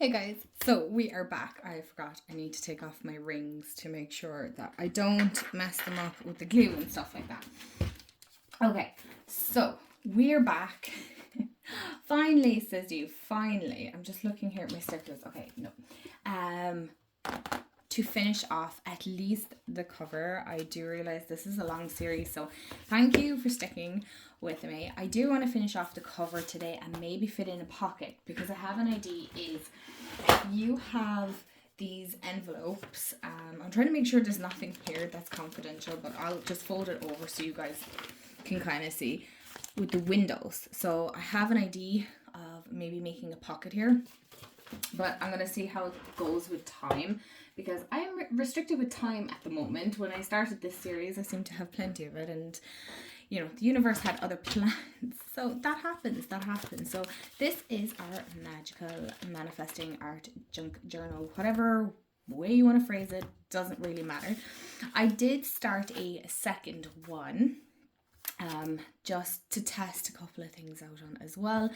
Hey guys, so we are back. I forgot I need to take off my rings to make sure that I don't mess them up with the glue and stuff like that. Okay, so we're back. Finally, says you. Finally. I'm just looking here at my stickers. Okay, no. Um, to finish off at least the cover. I do realize this is a long series, so thank you for sticking with me. I do want to finish off the cover today and maybe fit in a pocket because I have an idea is if you have these envelopes, I'm trying to make sure there's nothing here that's confidential, but I'll just fold it over so you guys can kind of see with the windows. So I have an idea of maybe making a pocket here, but I'm going to see how it goes with time because I am restricted with time at the moment. When I started this series, I seem to have plenty of it, and you know, the universe had other plans. So that happens. So this is our magical manifesting art junk journal, whatever way you want to phrase it, doesn't really matter. I did start a second one just to test a couple of things out on as well,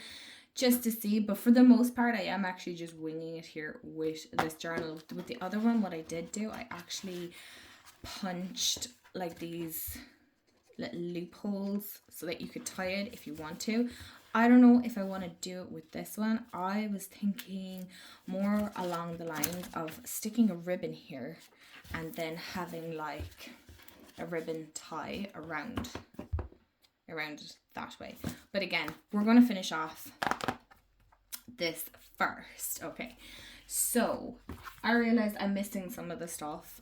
just to see, but for the most part I am actually just winging it here with this journal. With the other one, what I did do, I actually punched like these little loopholes so that you could tie it if you want to. I don't know if I want to do it with this one. I was thinking more along the lines of sticking a ribbon here and then having like a ribbon tie around that way. But again, we're going to finish off this first. Okay, so I realized I'm missing some of the stuff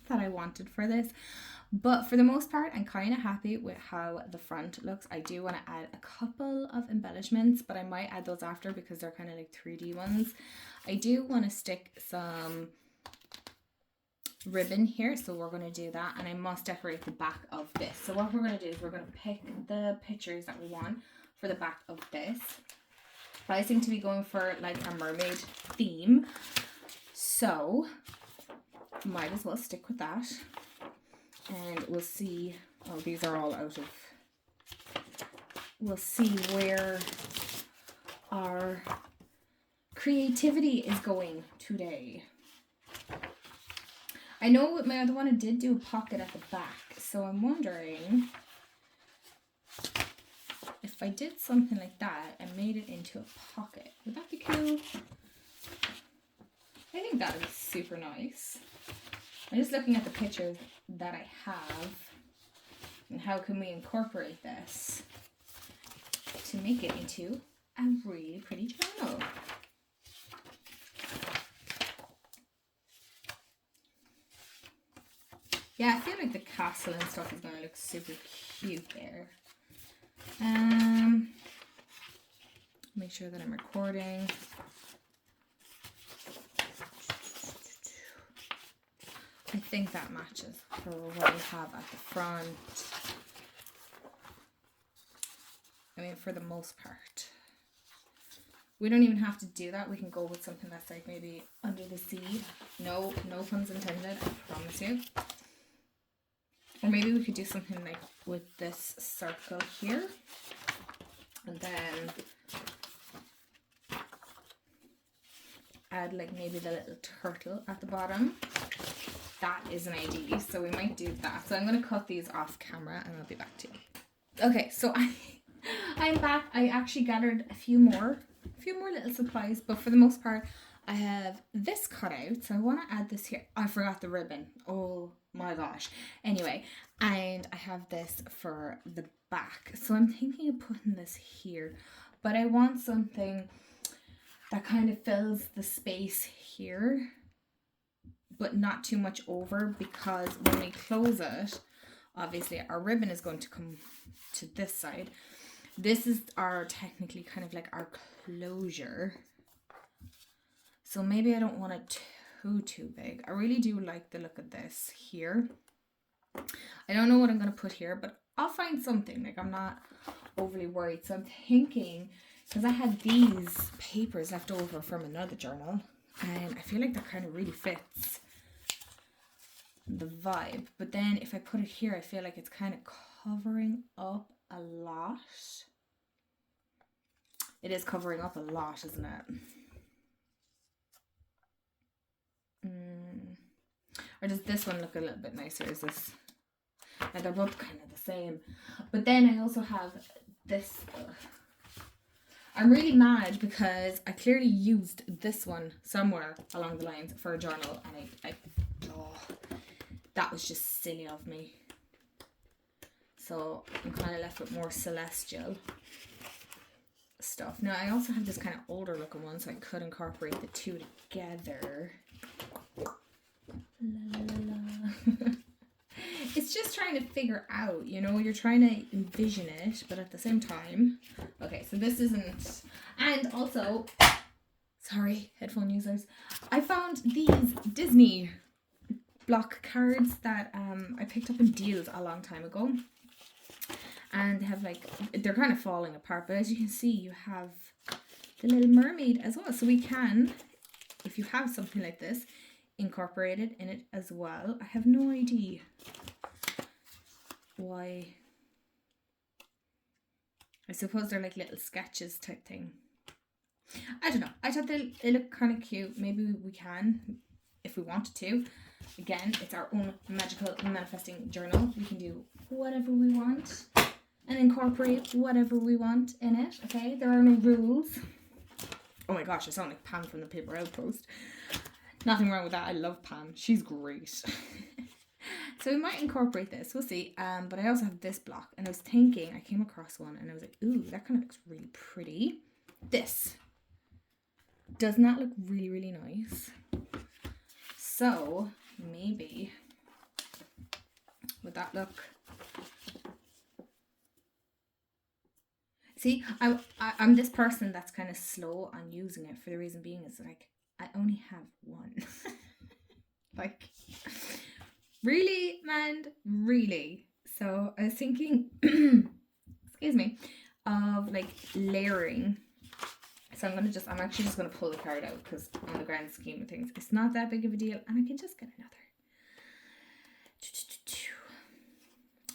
that I wanted for this, but for the most part I'm kind of happy with how the front looks. I do want to add a couple of embellishments, but I might add those after because they're kind of like 3D ones. I do want to stick some ribbon here, so we're going to do that, and I must decorate the back of this. So what we're going to do is we're going to pick the pictures that we want for the back of this. I seem to be going for like a mermaid theme, so might as well stick with that, and we'll see. Oh, these are all out of, we'll see where our creativity is going today. I know with my other one I did do a pocket at the back, so I'm wondering if I did something like that and made it into a pocket, would that be cool? I think that would be super nice. I'm just looking at the pictures that I have and how can we incorporate this to make it into a really pretty journal. Yeah, I feel like the castle and stuff is going to look super cute there. Make sure that I'm recording. I think that matches for what we have at the front. I mean, for the most part. We don't even have to do that. We can go with something that's like maybe under the sea. No puns intended, I promise you. Or maybe we could do something like with this circle here. And then add like maybe the little turtle at the bottom. That is an idea. So we might do that. So I'm going to cut these off camera and I'll be back to you. Okay, so I'm back. I actually gathered a few more little supplies, but for the most part I have this cut out. So I want to add this here. I forgot the ribbon. Oh my gosh. Anyway, and I have this for the back. So I'm thinking of putting this here, but I want something that kind of fills the space here, but not too much over, because when we close it, obviously our ribbon is going to come to this side. This is our technically kind of like our closure. So maybe I don't want it too big. I really do like the look of this here. I don't know what I'm going to put here, but I'll find something. Like, I'm not overly worried. So I'm thinking, because I had these papers left over from another journal, and I feel like that kind of really fits the vibe. But then if I put it here, I feel like it's kind of covering up a lot. It is covering up a lot, isn't it? Or does this one look a little bit nicer? Is this? And they're both kind of the same. But then I also have this. I'm really mad because I clearly used this one somewhere along the lines for a journal, and that was just silly of me. So I'm kind of left with more celestial stuff. Now I also have this kind of older looking one, so I could incorporate the two together. La, la, la. It's just trying to figure out, you know, you're trying to envision it, but at the same time. Okay, so this isn't. And also, sorry, headphone users, I found these Disney block cards that I picked up in deals a long time ago. And they have like, they're kind of falling apart, but as you can see, you have the Little Mermaid as well. So we can, if you have something like this, incorporate it in it as well. I have no idea why. I suppose they're like little sketches type thing. I don't know. I thought they look kind of cute. Maybe we can, if we wanted to. Again, it's our own magical manifesting journal. We can do whatever we want and incorporate whatever we want in it. Okay, there are no rules. Oh my gosh, I sound like Pam from the Paper Outpost. Nothing wrong with that. I love Pam. She's great. So we might incorporate this. We'll see. But I also have this block. And I was thinking, I came across one and I was like, ooh, that kind of looks really pretty. This. Doesn't that look really, really nice? So maybe, would that look... See, I'm this person that's kind of slow on using it, for the reason being is like, I only have one. Like, really, man? Really? So I was thinking, excuse me, of like layering. So I'm actually just going to pull the card out because on the grand scheme of things, it's not that big of a deal and I can just get another.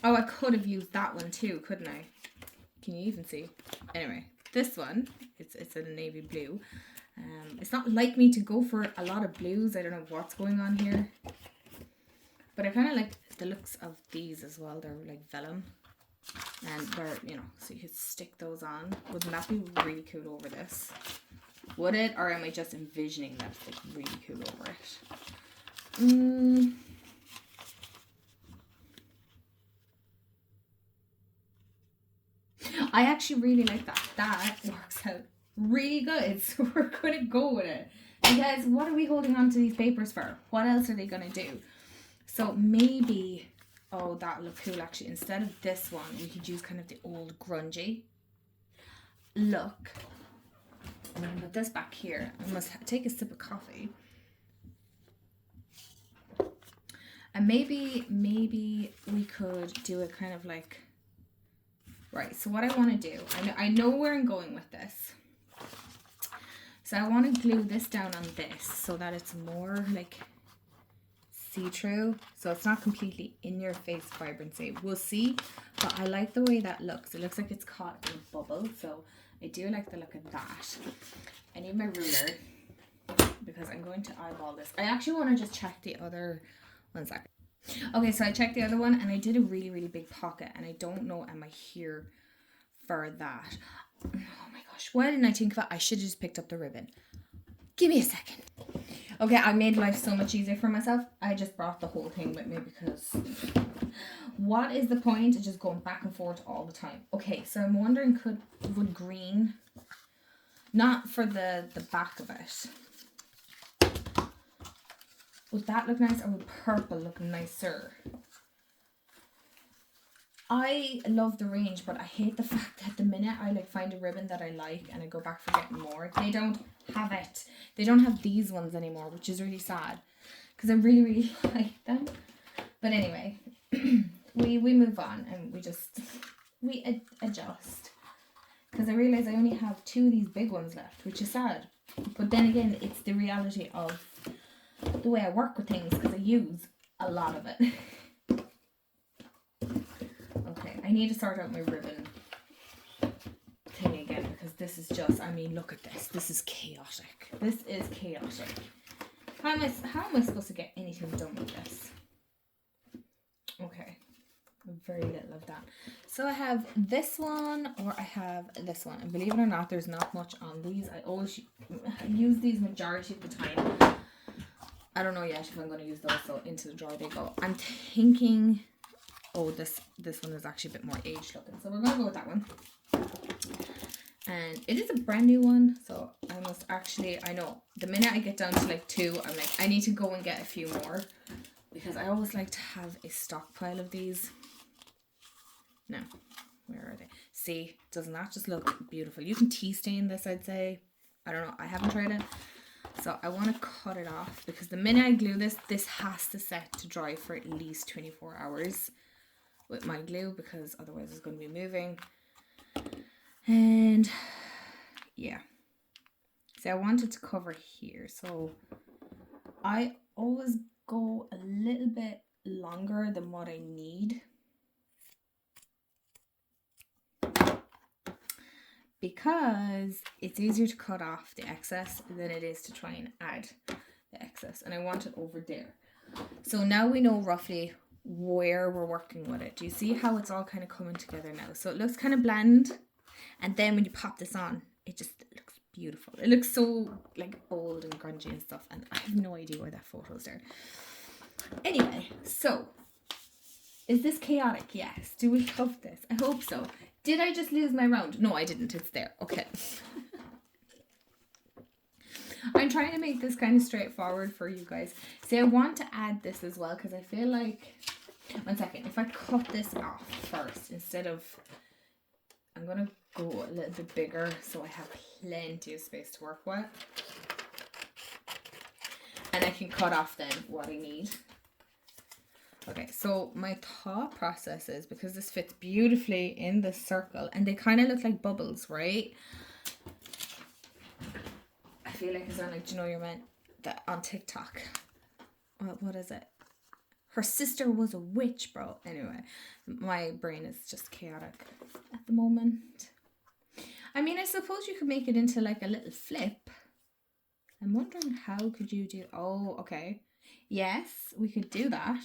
Oh, I could have used that one too, couldn't I? Can you even see? Anyway, this one, it's a navy blue. It's not like me to go for a lot of blues. I don't know what's going on here. But I kind of like the looks of these as well. They're like vellum. And they're, you know, so you could stick those on. Wouldn't that be really cool over this? Would it? Or am I just envisioning that it's like really cool over it? I actually really like that. That works out really good. So we're going to go with it. Because what are we holding on to these papers for? What else are they going to do? So maybe... Oh, that look cool actually. Instead of this one, we could use kind of the old grungy look. I'm going to put this back here. I must take a sip of coffee. And maybe we could do it kind of like... Right, so what I want to do, I know where I'm going with this. So I want to glue this down on this so that it's more like... see-through, so it's not completely in your face vibrancy. We'll see, but I like the way that looks. It looks like it's caught in a bubble, so I do like the look of that. I need my ruler because I'm going to eyeball this. I actually want to just check the other one second. Okay, so I checked the other one and I did a really, really big pocket and I don't know, am I here for that? Oh my gosh, why didn't I think of it? I should have just picked up the ribbon. Give me a second. Okay, I made life so much easier for myself. I just brought the whole thing with me because what is the point of just going back and forth all the time? Okay, so I'm wondering, would green, not for the back of it, would that look nice, or would purple look nicer? I love the range, but I hate the fact that the minute I like find a ribbon that I like and I go back for getting more, they don't have it. They don't have these ones anymore, which is really sad because I really, really like them. But anyway, we move on and we adjust because I realize I only have 2 of these big ones left, which is sad. But then again, it's the reality of the way I work with things because I use a lot of it. Okay, I need to sort out my ribbon thing again because this is just, I mean, look at this. This is chaotic. This is chaotic. How am I supposed to get anything done with this? Okay. Very little of that. So I have this one or I have this one. And believe it or not, there's not much on these. I always use these majority of the time. I don't know yet if I'm going to use those, so into the drawer they go. I'm thinking, oh, this one is actually a bit more aged looking. So we're going to go with that one. And it is a brand new one, so I must actually, I know, the minute I get down to like 2, I'm like, I need to go and get a few more. Because I always like to have a stockpile of these. Now, where are they? See, doesn't that just look beautiful? You can tea stain this, I'd say. I don't know, I haven't tried it. So I want to cut it off because the minute I glue this, this has to set to dry for at least 24 hours with my glue because otherwise it's going to be moving. And yeah. See, I wanted to cover here. So I always go a little bit longer than what I need. Because it's easier to cut off the excess than it is to try and add the excess. And I want it over there. So now we know roughly where we're working with it. Do you see how it's all kind of coming together now? So it looks kind of bland. And then when you pop this on, it just looks beautiful. It looks so like old and grungy and stuff. And I have no idea why that photo's there. Anyway, so is this chaotic? Yes. Do we love this? I hope so. Did I just lose my round? No, I didn't. It's there. Okay. I'm trying to make this kind of straightforward for you guys. See, I want to add this as well because I feel like... One second. If I cut this off first instead of... I'm going to go a little bit bigger so I have plenty of space to work with. And I can cut off then what I need. Okay, so my thought process is, because this fits beautifully in this circle, and they kind of look like bubbles, right? I feel like it's on, like, do you know you're meant that on TikTok? What is it? Her sister was a witch, bro. Anyway, my brain is just chaotic at the moment. I mean, I suppose you could make it into like a little flip. I'm wondering how could you do... Oh, okay. Yes, we could do that.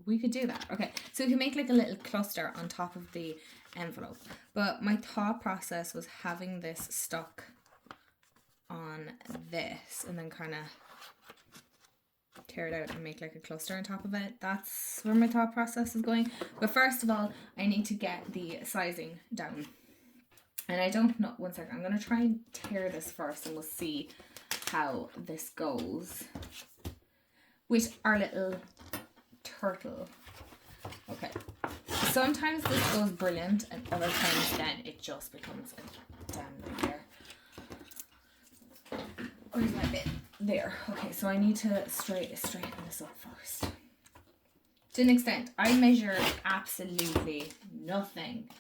We could do that. Okay, so we can make like a little cluster on top of the envelope. But my thought process was having this stuck on this and then kind of tear it out and make like a cluster on top of it. That's where my thought process is going. But first of all, I need to get the sizing down. And I don't know, one second, I'm going to try and tear this first and we'll see how this goes with our little turtle. Okay, sometimes this goes brilliant and other times then it just becomes a damn nightmare. Where's my bit? There. Okay, so I need to straighten this up first. To an extent, I measure absolutely nothing.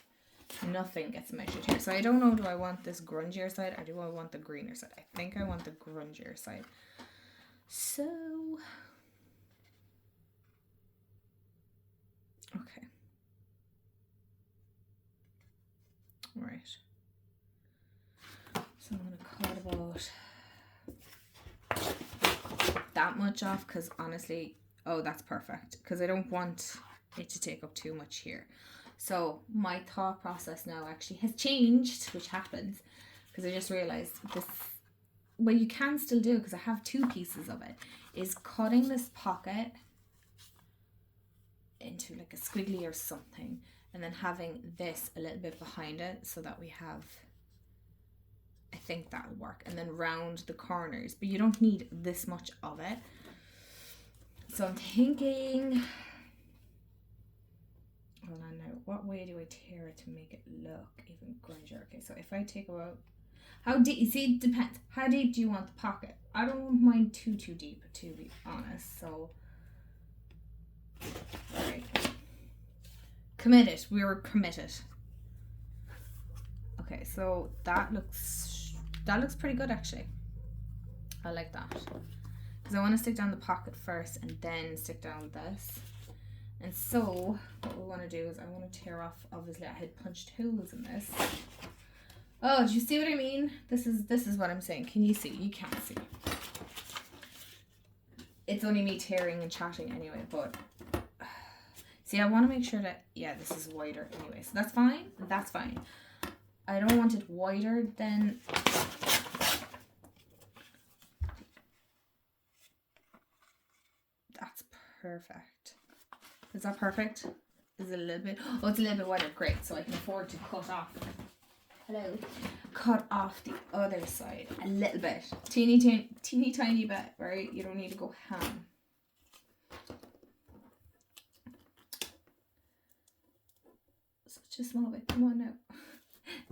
Nothing gets measured here. So I don't know, do I want this grungier side or do I want the greener side? I think I want the grungier side. So... Okay. Right. So I'm going to cut about that much off because honestly, oh, that's perfect. Because I don't want it to take up too much here. So my thought process now actually has changed, which happens because I just realized this, well, you can still do it because I have 2 pieces of it, is cutting this pocket into like a squiggly or something and then having this a little bit behind it so that we have, I think that'll work, and then round the corners, but you don't need this much of it. So I'm thinking, hold on now, what way do I tear it to make it look even grungier? Okay, so if I take about, how deep, you see, it depends, how deep do you want the pocket? I don't mind too deep, to be honest. So alright, committed, we were committed. Okay, so that looks pretty good actually. I like that because I want to stick down the pocket first and then stick down this. And so what we want to do is I want to tear off, obviously I had punched holes in this. Oh, do you see what I mean? This is what I'm saying. Can you see? You can't see. it's only me tearing and chatting anyway, but see, I want to make sure that, yeah, this is wider anyway, so that's fine. That's fine. I don't want it wider than... That's perfect. Is that perfect? Is it a little bit? Oh, it's a little bit wider. Great. So I can afford to cut off. Hello. Cut off the other side a little bit. Teeny tiny bit, right? You don't need to go ham. Such a small bit. Come on now.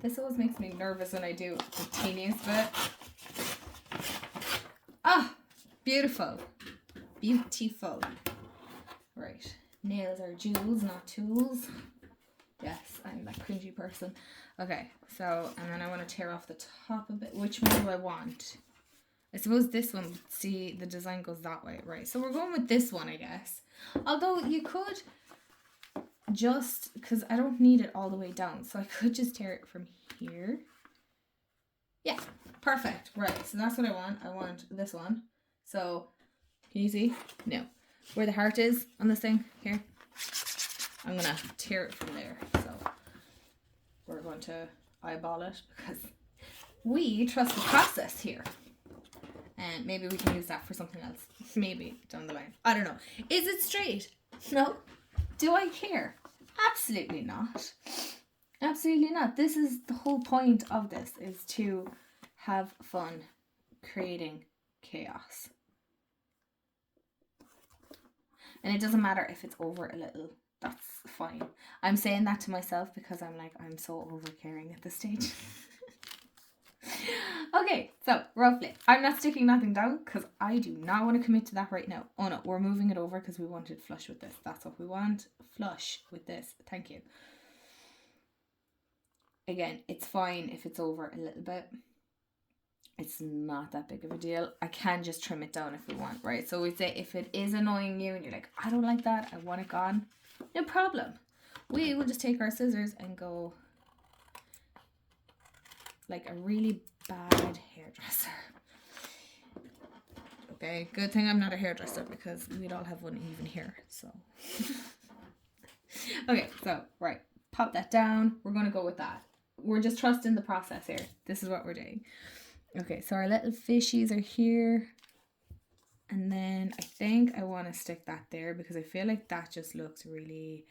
This always makes me nervous when I do the teeniest bit. Ah, beautiful. Beautiful. Right. Nails are jewels, not tools. Yes, I'm that cringy person. Okay, so, and then I want to tear off the top a bit. Which one do I want? I suppose this one, see, the design goes that way, right? So we're going with this one, I guess. Although you could just, because I don't need it all the way down, so I could just tear it from here. Yeah, perfect. Right, so that's what I want. I want this one. So, can you see? No. Where the heart is on this thing, here. I'm going to tear it from there. So, we're going to eyeball it because we trust the process here. And maybe we can use that for something else. Maybe down the line. I don't know. Is it straight? No. Do I care? Absolutely not. Absolutely not. This is the whole point of this, is to have fun creating chaos. And it doesn't matter if it's over a little. That's fine. I'm saying that to myself because I'm like, I'm so over caring at this stage. Okay, so roughly, I'm not sticking nothing down because I do not want to commit to that right now. Oh no, we're moving it over because we wanted flush with this. That's what we want. Flush with this. Thank you. Again, it's fine if it's over a little bit. It's not that big of a deal. I can just trim it down if we want, right? So we say if it is annoying you and you're like, I don't like that, I want it gone, no problem. We will just take our scissors and go like a really bad hairdresser. Okay, good thing I'm not a hairdresser because we'd all have one even here, so. Okay, so, right, pop that down. We're going to go with that. We're just trusting the process here. This is what we're doing. Okay, so our little fishies are here. And then I think I want to stick that there because I feel like that just looks really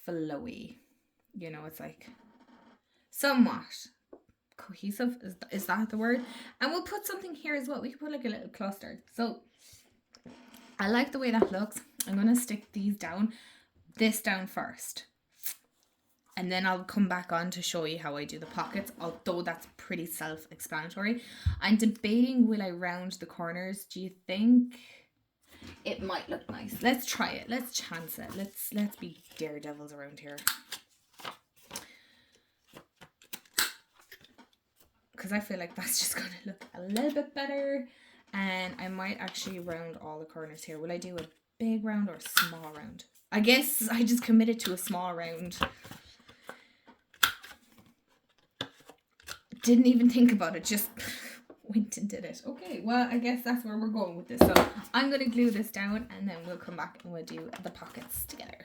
flowy. You know, it's like somewhat cohesive. Is that the word? And we'll put something here as well. We could put like a little cluster. So I like the way that looks. I'm going to stick this down first. And then I'll come back on to show you how I do the pockets, although that's pretty self-explanatory. I'm debating, will I round the corners? Do you think it might look nice? Let's try it. Let's chance it. Let's be daredevils around here. Because I feel like that's just going to look a little bit better. And I might actually round all the corners here. Will I do a big round or a small round? I guess I just committed to a small round. Didn't even think about it, just went and did it. Okay, well, I guess that's where we're going with this. So I'm going to glue this down and then we'll come back and we'll do the pockets together.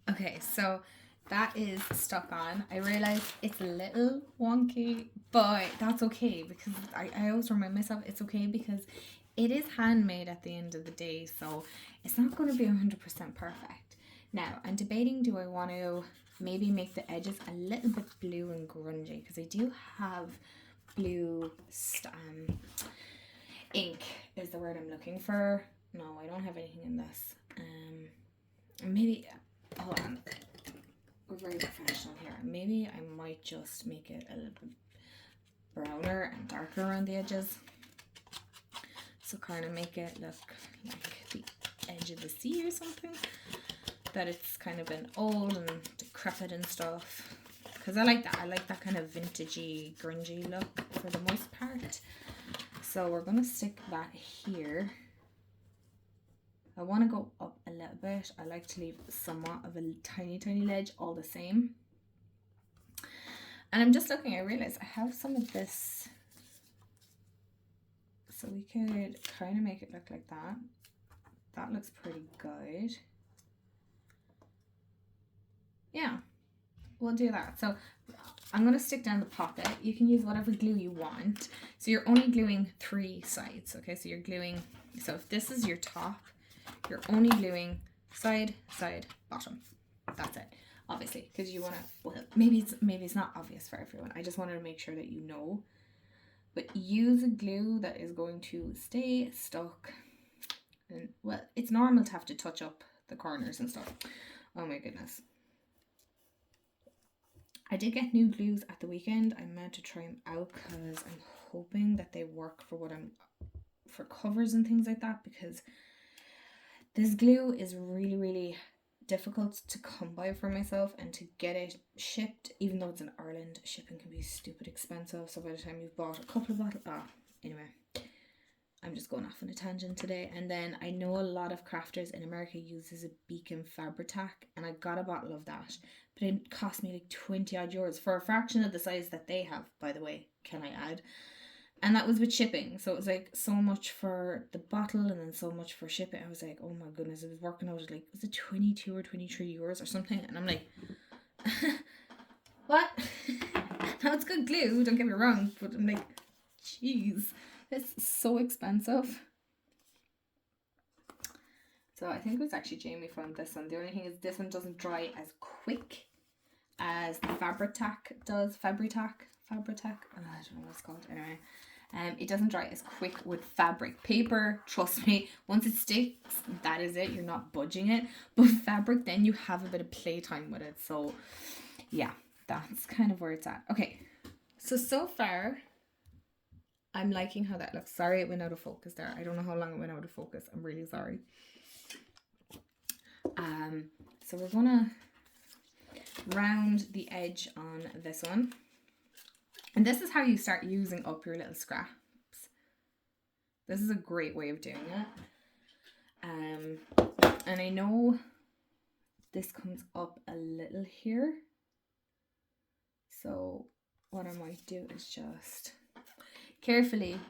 Okay, so that is stuck on. I realize it's a little wonky, but that's okay because I always remind myself it's okay because it is handmade at the end of the day, so it's not going to be 100% perfect. Now, I'm debating, do I want to maybe make the edges a little bit blue and grungy because I do have blue ink is the word I'm looking for. No, I don't have anything in this. Maybe, hold on. We're very professional here. Maybe I might just make it a little bit browner and darker around the edges. So kind of make it look like the edge of the sea or something. That it's kind of been old and decrepit and stuff. Because I like that. I like that kind of vintagey, grungy look for the most part. So we're going to stick that here. I want to go up a little bit. I like to leave somewhat of a tiny, tiny ledge all the same. And I'm just looking, I realize I have some of this So we could kind of make it look like that. That looks pretty good. Yeah, we'll do that. So I'm going to stick down the pocket. You can use whatever glue you want. So you're only gluing 3 sides. Okay, so you're gluing, so if this is your top, you're only gluing side, side, bottom. That's it. Obviously, because you want to, well, maybe it's not obvious for everyone. I just wanted to make sure that you know. But use a glue that is going to stay stuck. And well, it's normal to have to touch up the corners and stuff. Oh my goodness. I did get new glues at the weekend. I meant to try them out because I'm hoping that they work for for covers and things like that, because this glue is really, really difficult to come by for myself, and to get it shipped, even though it's in Ireland, shipping can be stupid expensive. So by the time you've bought a couple of bottles, anyway, I'm just going off on a tangent today. And then I know a lot of crafters in America uses a Beacon Fabri-Tac, and I got a bottle of that, but it cost me like 20 odd euros for a fraction of the size that they have, by the way, can I add. And that was with shipping. So it was like so much for the bottle and then so much for shipping. I was like, oh my goodness, it was working out like, was it 22 or 23 euros or something? And I'm like, what? Now it's good glue, don't get me wrong, but I'm like, jeez, it's so expensive. So I think it was actually Jamie found this one. The only thing is this one doesn't dry as quick as the Fabri-Tac does. Fabri-Tac? I don't know what it's called. Anyway. It doesn't dry as quick with fabric. Paper, trust me, once it sticks, that is it. You're not budging it. But fabric, then you have a bit of playtime with it. So, yeah, that's kind of where it's at. Okay, so far, I'm liking how that looks. Sorry, it went out of focus there. I don't know how long it went out of focus. I'm really sorry. So we're gonna round the edge on this one. And this is how you start using up your little scraps. This is a great way of doing it. And I know this comes up a little here. So what I might do is just carefully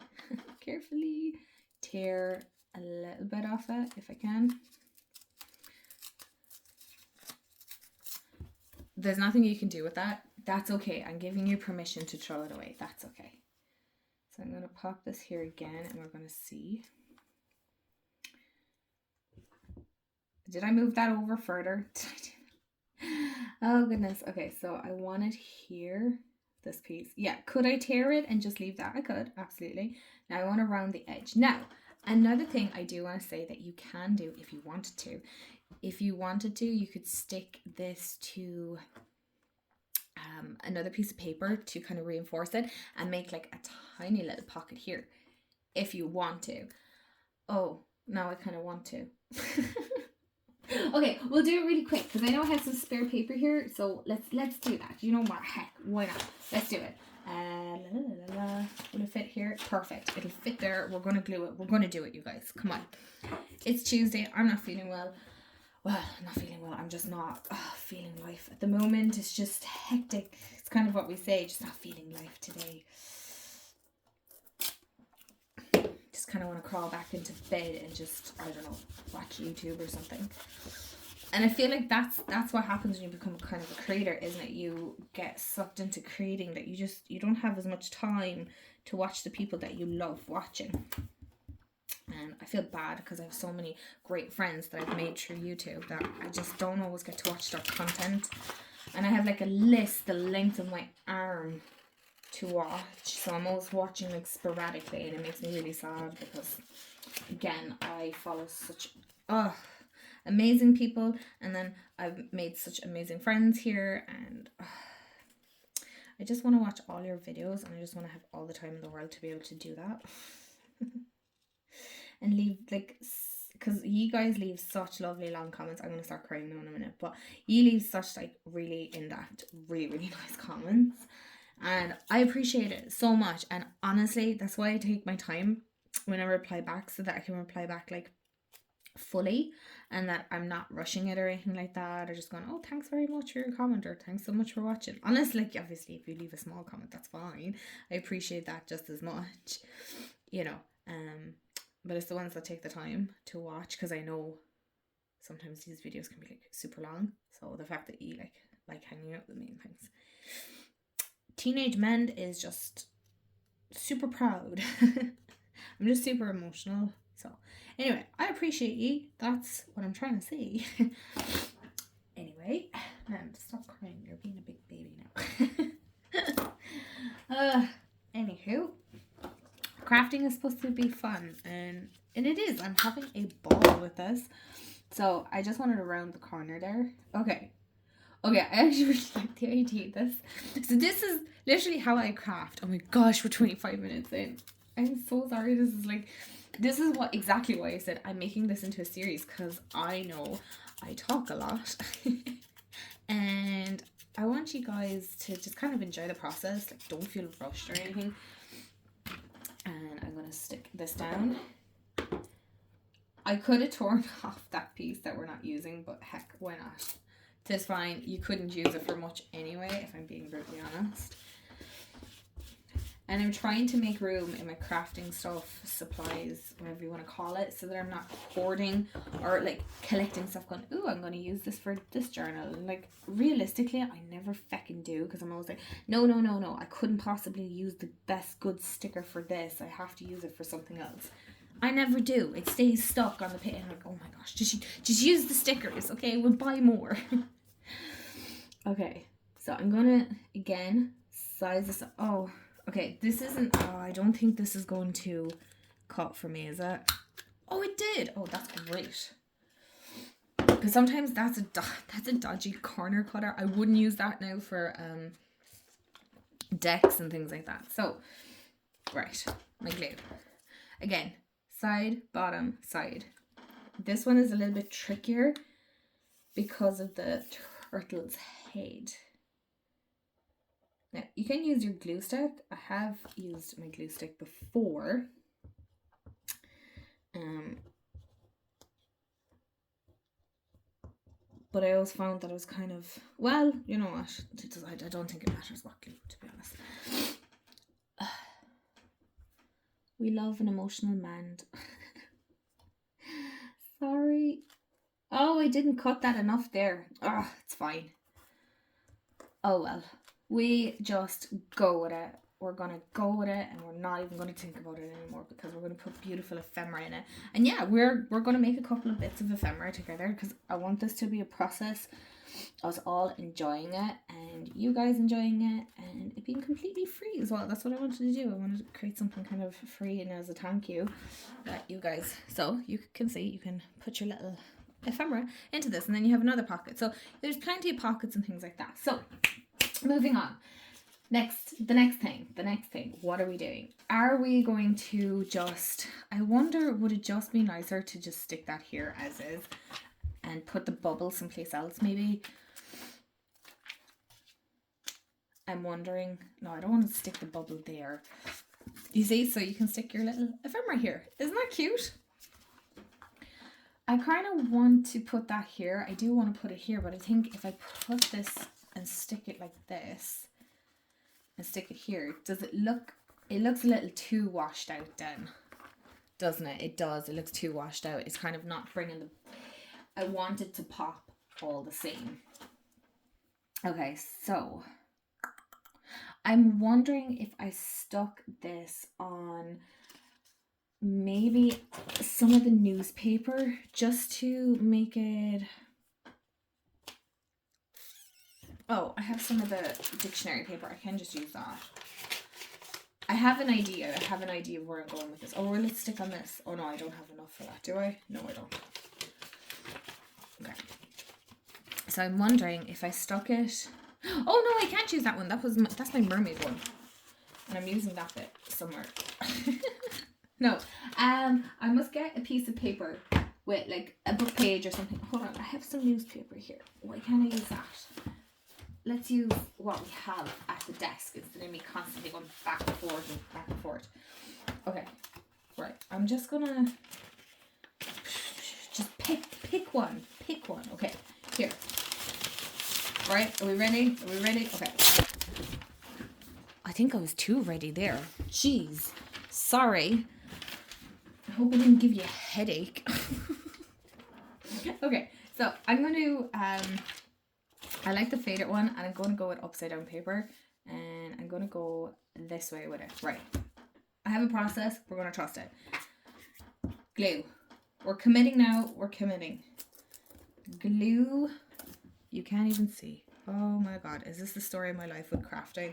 tear a little bit off it if I can. There's nothing you can do with that. That's okay. I'm giving you permission to throw it away. That's okay. So I'm going to pop this here again and we're going to see. Did I move that over further? Oh goodness. Okay, so I want it here, this piece. Yeah, could I tear it and just leave that? I could, absolutely. Now I want to round the edge. Now, another thing I do want to say that you can do if you wanted to. If you wanted to, you could stick this to another piece of paper to kind of reinforce it and make like a tiny little pocket here if you want to. Oh, now I kind of want to. Okay, we'll do it really quick because I know I have some spare paper here, so let's do that. You know what? Heck, why not? Let's do it. Will it fit here? Perfect. It'll fit there. We're gonna glue it. We're gonna do it, you guys. Come on. It's Tuesday. I'm not feeling well. Well, I'm not feeling well. I'm just not feeling life at the moment. It's just hectic. It's kind of what we say, just not feeling life today. Just kind of want to crawl back into bed and just, I don't know, watch YouTube or something. And I feel like that's what happens when you become kind of a creator, isn't it? You get sucked into creating that you don't have as much time to watch the people that you love watching. And I feel bad because I have so many great friends that I've made through YouTube that I just don't always get to watch their content. And I have like a list the length of my arm to watch. So I'm always watching like sporadically, and it makes me really sad because, again, I follow such amazing people. And then I've made such amazing friends here. And I just want to watch all your videos. And I just want to have all the time in the world to be able to do that. And leave, like, because you guys leave such lovely long comments. I'm going to start crying now in a minute, but you leave such like really in-depth, really, really nice comments, and I appreciate it so much. And honestly, that's why I take my time when I reply back, so that I can reply back like fully, and that I'm not rushing it or anything like that, or just going, oh, thanks very much for your comment, or thanks so much for watching. Honestly, like, obviously if you leave a small comment, that's fine. I appreciate that just as much, you know. But it's the ones that take the time to watch, because I know sometimes these videos can be like super long. So the fact that you like hanging out with me and things. Teenage Mend is just super proud. I'm just super emotional. So anyway, I appreciate you. That's what I'm trying to say. Anyway, man, stop crying. You're being a big baby now. Anywho, crafting is supposed to be fun, and it is. I'm having a ball with this. So I just wanted to round the corner there. Okay, I actually really like the idea of this. So this is literally how I craft. Oh my gosh, we're 25 minutes in. I'm so sorry. This is exactly why I said I'm making this into a series, because I know I talk a lot. And I want you guys to just kind of enjoy the process. Like, don't feel rushed or anything. And I'm going to stick this down. I could have torn off that piece that we're not using, but heck, why not? It's fine. You couldn't use it for much anyway, if I'm being brutally honest. And I'm trying to make room in my crafting stuff, supplies, whatever you want to call it, so that I'm not hoarding or like collecting stuff going, ooh, I'm going to use this for this journal. And like, realistically, I never feckin' do, because I'm always like, no, I couldn't possibly use the best good sticker for this. I have to use it for something else. I never do. It stays stuck on the page. I'm like, oh my gosh, just use the stickers, okay? We'll buy more. Okay, so I'm gonna, again, size this up. Oh, okay, this isn't, I don't think this is going to cut for me, is it? Oh, it did. Oh, that's great. Because sometimes that's a dodgy corner cutter. I wouldn't use that now for decks and things like that. So, right, my glue. Again, side, bottom, side. This one is a little bit trickier because of the turtle's head. Now, you can use your glue stick. I have used my glue stick before. But I always found that it was kind of, well, you know what? I don't think it matters what glue, to be honest. We love an emotional mend. Sorry. Oh, I didn't cut that enough there. Oh, it's fine. Oh well. We just go with it. We're going to go with it, and we're not even going to think about it anymore, because we're going to put beautiful ephemera in it. And yeah, we're going to make a couple of bits of ephemera together, because I want this to be a process, us all enjoying it, and you guys enjoying it, and it being completely free as well. That's what I wanted to do. I wanted to create something kind of free, and as a thank you that you guys, so you can see, you can put your little ephemera into this, and then you have another pocket. So there's plenty of pockets and things like that. So moving on. The next thing, what are we doing? Are we going to just, I wonder, would it just be nicer to just stick that here as is and put the bubble someplace else maybe? I'm wondering, no, I don't want to stick the bubble there. You see, so you can stick your little ephemera here. Isn't that cute? I kind of want to put that here. I do want to put it here, but I think if I put this and stick it like this, and stick it here, does it look, it looks a little too washed out then, doesn't it? It does. It looks too washed out. It's kind of not bringing the, I want it to pop all the same. Okay, so I'm wondering if I stuck this on maybe some of the newspaper just to make it. Oh, I have some of the dictionary paper. I can just use that. I have an idea. I have an idea of where I'm going with this. Oh, well, let's stick on this. Oh, no, I don't have enough for that, do I? No, I don't. Okay. So I'm wondering if I stuck it. Oh, no, I can't use that one. That's my mermaid one. And I'm using that bit somewhere. No. I must get a piece of paper with, like, a book page or something. Hold on. I have some newspaper here. Why can't I use that? Let's use what we have at the desk instead of me constantly going back and forth and back and forth. Okay, right. I'm just gonna just pick one. Pick one. Okay, here. Right, are we ready? Are we ready? Okay. I think I was too ready there. Jeez. Sorry. hope I didn't give you a headache. Okay, so I'm going to, I like the faded one, and I'm going to go with upside down paper, and I'm going to go this way with it. Right. I have a process. We're going to trust it. Glue. We're committing now. We're committing. Glue. You can't even see. Oh my God. Is this the story of my life with crafting?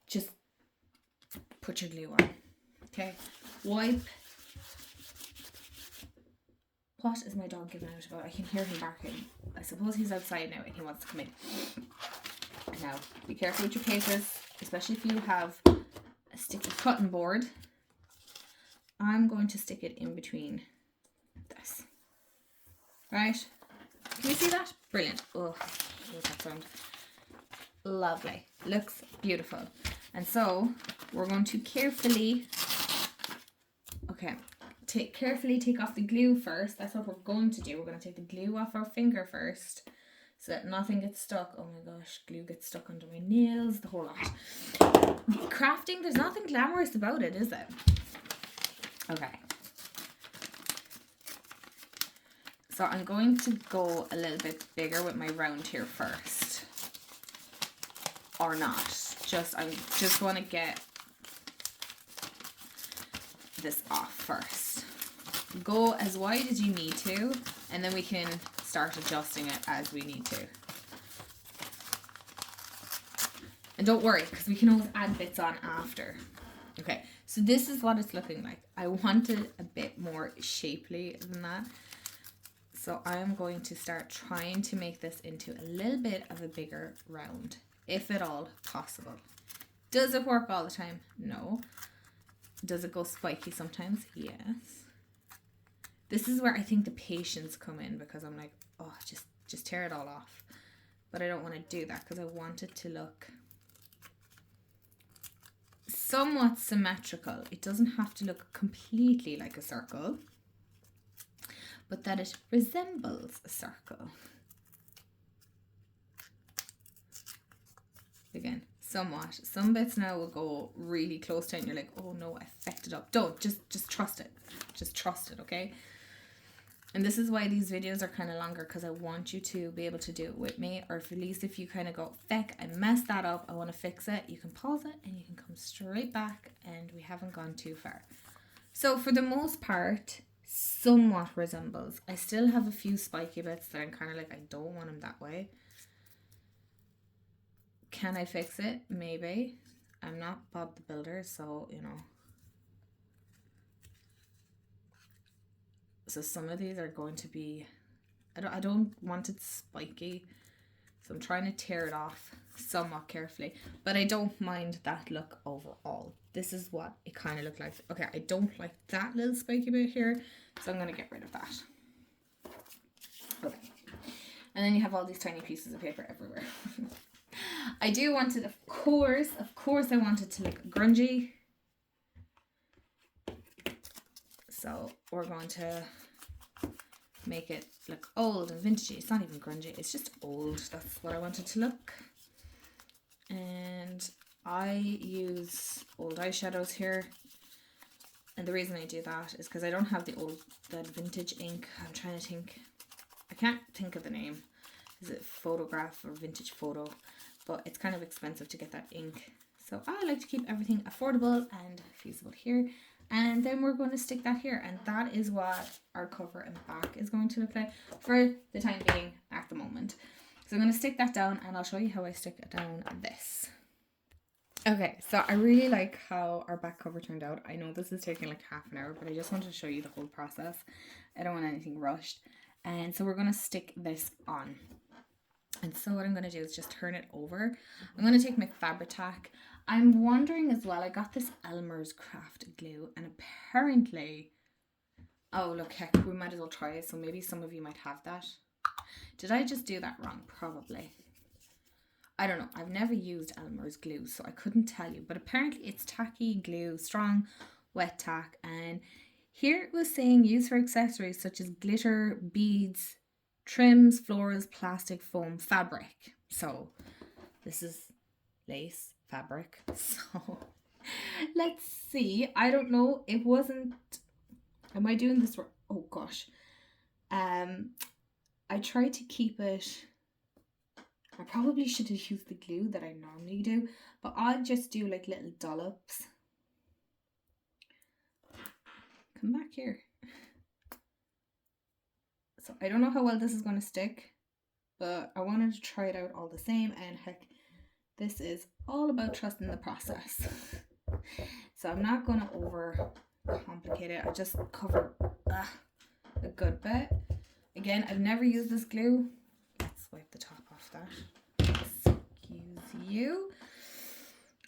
Just put your glue on. Okay. Wipe. What is my dog giving out about? I can hear him barking. I suppose he's outside now and he wants to come in. Now, be careful with your papers, especially if you have a sticky cutting board. I'm going to stick it in between this. Right? Can you see that? Brilliant. Oh, look at that sound. Lovely. Looks beautiful. And so, we're going to carefully... Okay. Carefully take off the glue first. That's what we're going to do. We're going to take the glue off our finger first so that nothing gets stuck. Oh my gosh, glue gets stuck under my nails, the whole lot. Crafting, there's nothing glamorous about it, is it? Okay. So I'm going to go a little bit bigger with my round here first. Or not. I just want to get this off first. Go as wide as you need to, and then we can start adjusting it as we need to. And don't worry, because we can always add bits on after. Okay, so this is what it's looking like. I want it a bit more shapely than that. So I'm going to start trying to make this into a little bit of a bigger round, if at all possible. Does it work all the time? No. Does it go spiky sometimes? Yes. This is where I think the patience come in, because I'm like, oh, just tear it all off. But I don't want to do that because I want it to look somewhat symmetrical. It doesn't have to look completely like a circle, but that it resembles a circle. Again, somewhat. Some bits now will go really close to it and you're like, oh no, I fecked it up. Don't, just trust it. Just trust it, okay? And this is why these videos are kind of longer, because I want you to be able to do it with me, or at least if you kind of go, feck, I messed that up, I want to fix it, you can pause it and you can come straight back, and we haven't gone too far. So for the most part, somewhat resembles. I still have a few spiky bits that I'm kind of like, I don't want them that way. Can I fix it? Maybe. I'm not Bob the Builder, so, you know. So some of these are going to be, I don't want it spiky, so I'm trying to tear it off somewhat carefully, but I don't mind that look overall. This is what it kind of looked like. Okay, I don't like that little spiky bit here, so I'm going to get rid of that. Okay, and then you have all these tiny pieces of paper everywhere. I do want it, of course I want it to look grungy. So we're going to make it look old and vintagey. It's not even grungy, it's just old. That's what I want it to look. And I use old eyeshadows here. And the reason I do that is because I don't have that vintage ink. I'm trying to think. I can't think of the name. Is it photograph or vintage photo? But it's kind of expensive to get that ink. So I like to keep everything affordable and feasible here. And then we're going to stick that here. And that is what our cover and back is going to look like for the time being at the moment. So I'm going to stick that down and I'll show you how I stick down this. Okay, so I really like how our back cover turned out. I know this is taking like half an hour, but I just wanted to show you the whole process. I don't want anything rushed. And so we're going to stick this on. And so what I'm going to do is just turn it over. I'm going to take my Fabri-Tac. I'm wondering as well, I got this Elmer's Craft glue, and apparently, oh look, heck, we might as well try it. So maybe some of you might have that. Did I just do that wrong? Probably. I don't know. I've never used Elmer's glue, so I couldn't tell you. But apparently it's tacky glue, strong, wet tack. And here it was saying used for accessories such as glitter, beads, trims, florals, plastic, foam, fabric. So this is lace, fabric. So let's see. I don't know. It wasn't Am I doing this right? Oh gosh. I try to keep it. I probably should have used the glue that I normally do, but I'll just do like little dollops. Come back here. So I don't know how well this is going to stick, but I wanted to try it out all the same, and heck, this is all about trusting the process. So I'm not going to over complicate it. I just cover a good bit. Again, I've never used this glue. Let's wipe the top off that. Excuse you.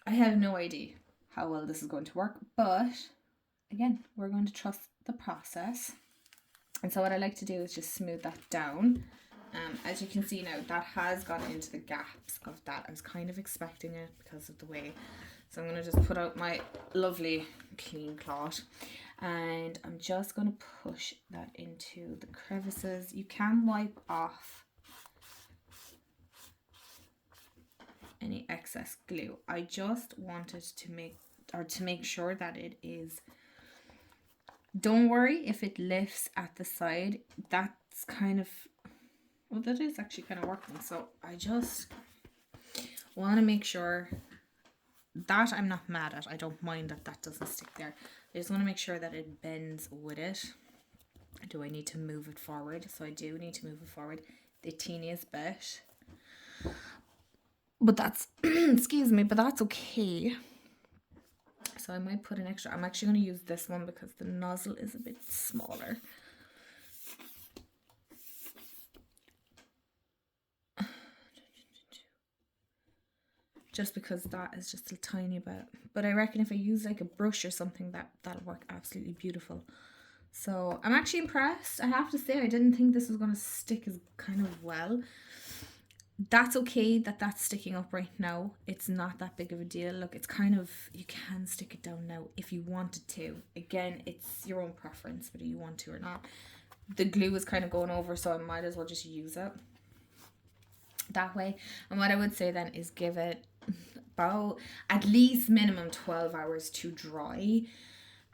I have no idea how well this is going to work, but again, we're going to trust the process. And so what I like to do is just smooth that down. As you can see now, that has gone into the gaps of that. I was kind of expecting it because of the way. So I'm going to just put out my lovely clean cloth, and I'm just going to push that into the crevices. You can wipe off any excess glue. I just wanted to make sure that it is. Don't worry if it lifts at the side. That's kind of, well, that is actually kind of working. So I just want to make sure that I'm not mad at. I don't mind that that doesn't stick there. I just want to make sure that it bends with it. Do I need to move it forward? So I do need to move it forward the teeniest bit. But that's, excuse me, but that's okay. So I might put an extra. I'm actually going to use this one because the nozzle is a bit smaller. Just because that is just a tiny bit. But I reckon if I use like a brush or something, that'll work absolutely beautiful. So I'm actually impressed. I have to say, I didn't think this was going to stick as kind of well. That's okay that that's sticking up right now. It's not that big of a deal. Look, it's kind of, you can stick it down now if you wanted to. Again, it's your own preference whether you want to or not. The glue is kind of going over, so I might as well just use it that way. And what I would say then is give it about at least minimum 12 hours to dry,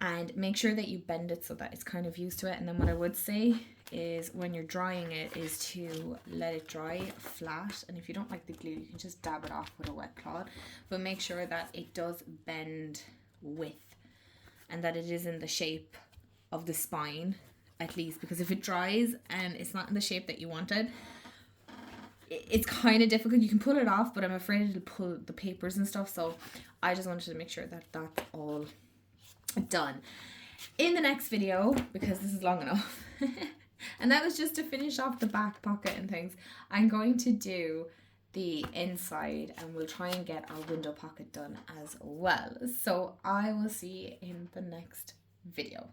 and make sure that you bend it so that it's kind of used to it. And then what I would say is when you're drying it is to let it dry flat, and if you don't like the glue you can just dab it off with a wet cloth, but make sure that it does bend with and that it is in the shape of the spine at least, because if it dries and it's not in the shape that you wanted, it's kind of difficult. You can pull it off, but I'm afraid it'll pull the papers and stuff. So I just wanted to make sure that that's all done. In the next video, because this is long enough, and that was just to finish off the back pocket and things, I'm going to do the inside, and we'll try and get our window pocket done as well. So I will see you in the next video.